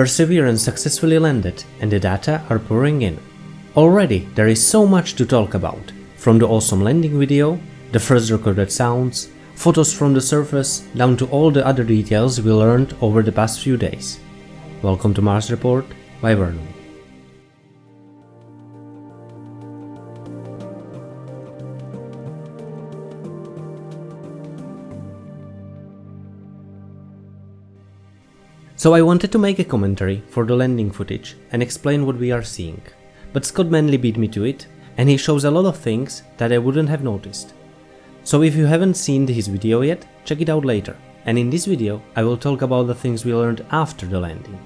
Perseverance successfully landed and the data are pouring in. Already there is so much to talk about, from the awesome landing video, the first recorded sounds, photos from the surface, down to all the other details we learned over the past few days. Welcome to Mars Report by Vernum. So I wanted to make a commentary for the landing footage and explain what we are seeing, but Scott mainly beat me to it, and he shows a lot of things that I wouldn't have noticed. So if you haven't seen his video yet, check it out later, and in this video I will talk about the things we learned after the landing.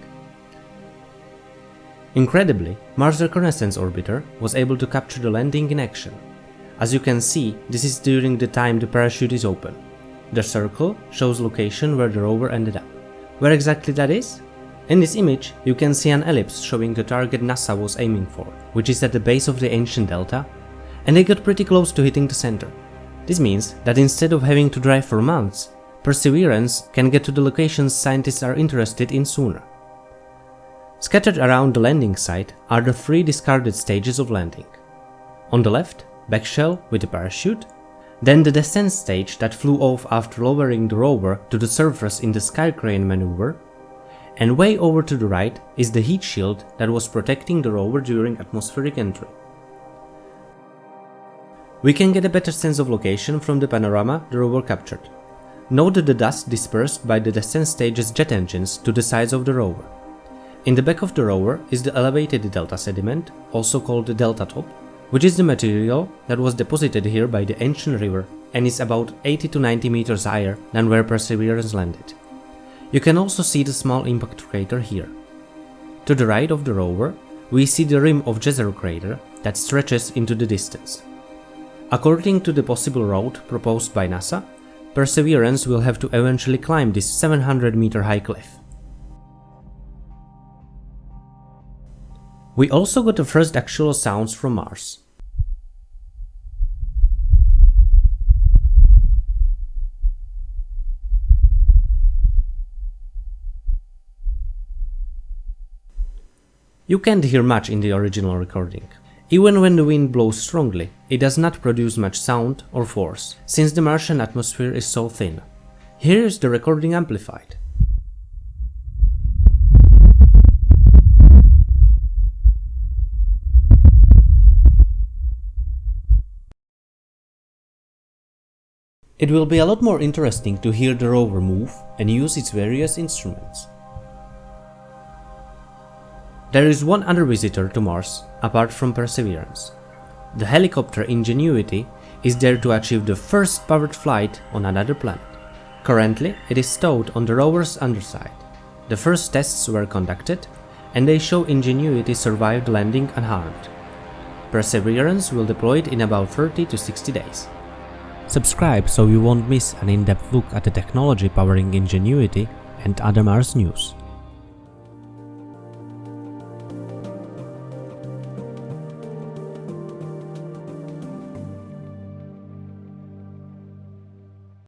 Incredibly, Mars Reconnaissance Orbiter was able to capture the landing in action. As you can see, this is during the time the parachute is open. The circle shows location where the rover ended up. Where exactly that is? In this image you can see an ellipse showing the target NASA was aiming for, which is at the base of the ancient delta, and they got pretty close to hitting the center. This means that instead of having to drive for months, Perseverance can get to the locations scientists are interested in sooner. Scattered around the landing site are the three discarded stages of landing. On the left, backshell with a parachute, then the descent stage that flew off after lowering the rover to the surface in the sky crane maneuver, and way over to the right is the heat shield that was protecting the rover during atmospheric entry. We can get a better sense of location from the panorama the rover captured. Note the dust dispersed by the descent stage's jet engines to the sides of the rover. In the back of the rover is the elevated delta sediment, also called the delta top, which is the material that was deposited here by the ancient river and is about 80 to 90 meters higher than where Perseverance landed. You can also see the small impact crater here. To the right of the rover, we see the rim of Jezero crater that stretches into the distance. According to the possible route proposed by NASA, Perseverance will have to eventually climb this 700-meter high cliff. We also got the first actual sounds from Mars. You can't hear much in the original recording. Even when the wind blows strongly, it does not produce much sound or force, since the Martian atmosphere is so thin. Here is the recording amplified. It will be a lot more interesting to hear the rover move and use its various instruments. There is one other visitor to Mars apart from Perseverance. The helicopter Ingenuity is there to achieve the first powered flight on another planet. Currently, it is stowed on the rover's underside. The first tests were conducted, and they show Ingenuity survived landing unharmed. Perseverance will deploy it in about 30 to 60 days. Subscribe so you won't miss an in-depth look at the technology powering Ingenuity and other Mars news.